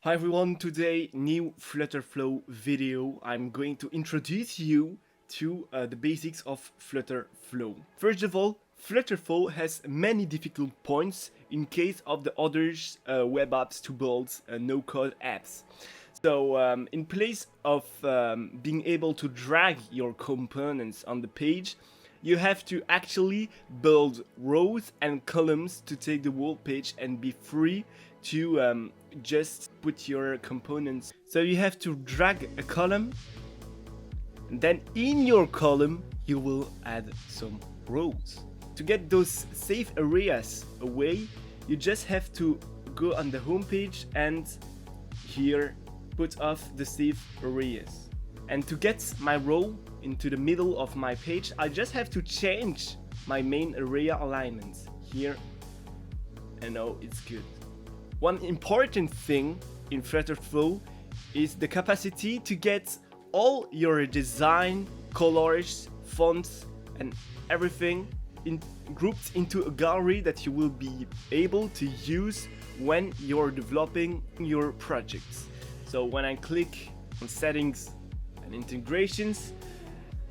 Hi everyone, today new Flutterflow video. I'm going to introduce you to the basics of Flutterflow. First of all, Flutterflow has many difficult points in case of the others web apps to build no-code apps. So in place of being able to drag your components on the page, you have to actually build rows and columns to take the whole page and be free to just put your components. So you have to drag a column, and then in your column you will add some rows. To get those safe areas away, you just have to go on the home page and here put off the safe areas. And to get my row into the middle of my page, I just have to change my main area alignment here, and now it's good. One important thing in Flutterflow is the capacity to get all your design, colors, fonts and everything grouped into a gallery that you will be able to use when you're developing your projects. So when I click on settings and integrations,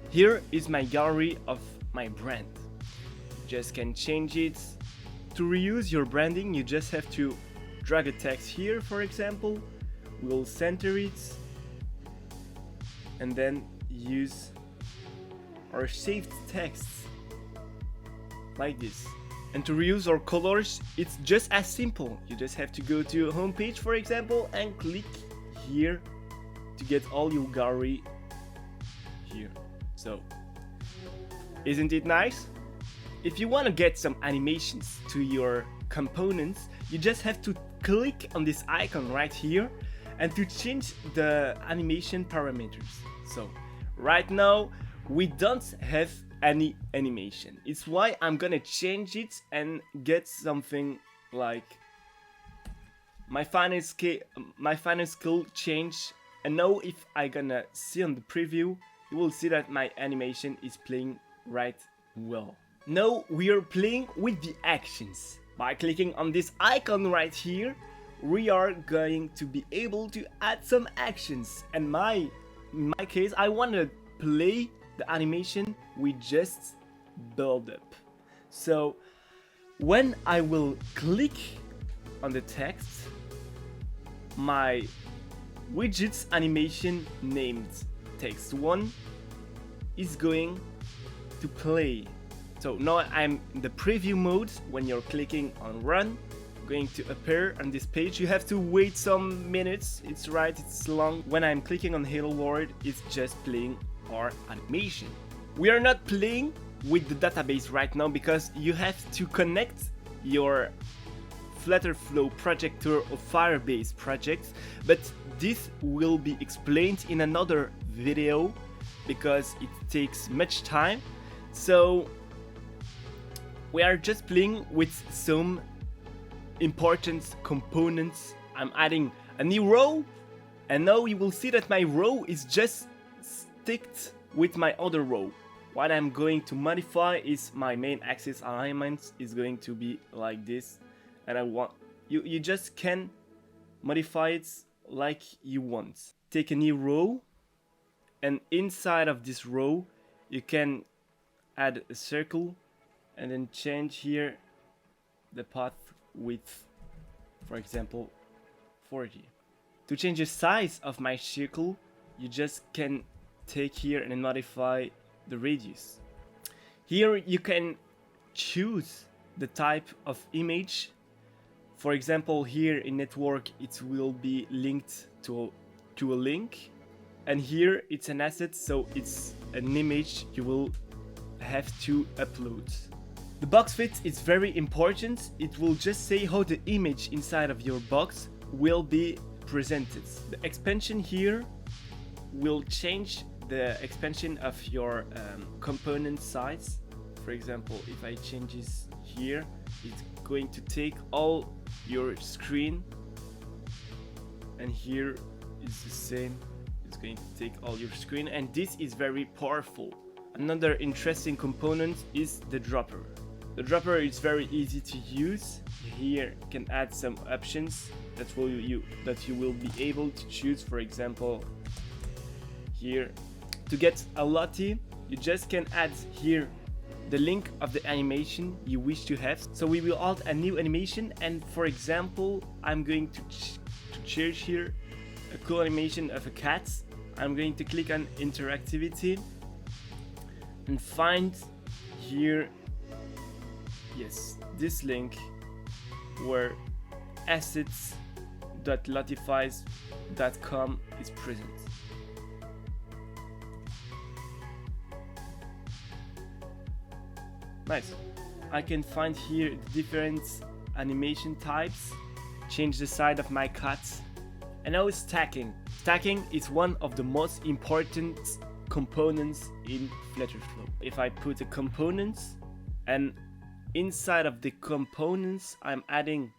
here is my gallery of my brand. You just can change it. To reuse your branding, you just have to drag a text here, for example. We'll center it and then use our saved text like this. And to reuse our colors, it's just as simple. You just have to go to a home page, for example, and click here to get all your gallery here. So, isn't it nice? If you want to get some animations to your components, you just have to click on this icon right here and to change the animation parameters. So, right now we don't have any animation. It's why I'm gonna change it and get something like my final scale change. And now if I gonna see on the preview, you will see that my animation is playing right well. Now we are playing with the actions. By clicking on this icon right here, we are going to be able to add some actions. And in my case, I want to play the animation we just built up. So when I will click on the text, my widget's animation named text1 is going to play. So now I'm in the preview mode. When you're clicking on run, going to appear on this page. You have to wait some minutes. It's right, it's long. When I'm clicking on Hello World, it's just playing our animation. We are not playing with the database right now because you have to connect your Flutterflow project to a Firebase project, but this will be explained in another video because it takes much time. So we are just playing with some important components. I'm adding a new row, and now you will see that my row is just sticked with my other row. What I'm going to modify is my main axis alignment is going to be like this, and I want you just can modify it like you want. Take a new row, and inside of this row you can add a circle and then change here the path width, for example 40. To change the size of my circle, you just can take here and modify the radius. Here you can choose the type of image. For example, here in network it will be linked to a link, and here it's an asset, so it's an image you will have to upload. The box fit is very important. It will just say how the image inside of your box will be presented. The expansion here will change the expansion of your component size. For example, if I change this here, it's going to take all your screen, and here is the same. It's going to take all your screen, and this is very powerful. Another interesting component is the dropper. The dropper is very easy to use. Here you can add some options that you will be able to choose. For example, here, to get a lottie, you just can add here the link of the animation you wish to have. So we will add a new animation, and for example, I'm going to choose here a cool animation of a cat. I'm going to click on interactivity and find here, yes, this link where assets.lottifies.com is present. Nice. I can find here the different animation types, change the size of my cut, and now it's stacking. Stacking is one of the most important components in Flutterflow. If I put a component, and inside of the components I'm adding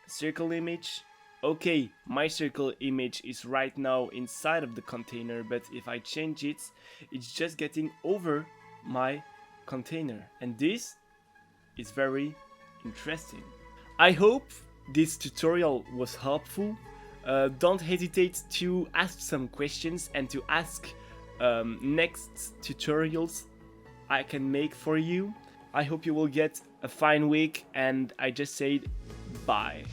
a circle image. Okay, my circle image is right now inside of the container, but if I change it, it's just getting over my container, and this is very interesting. I hope this tutorial was helpful. Don't hesitate to ask some questions and to ask next tutorials I can make for you. I hope you will get a fine week, and I just said bye.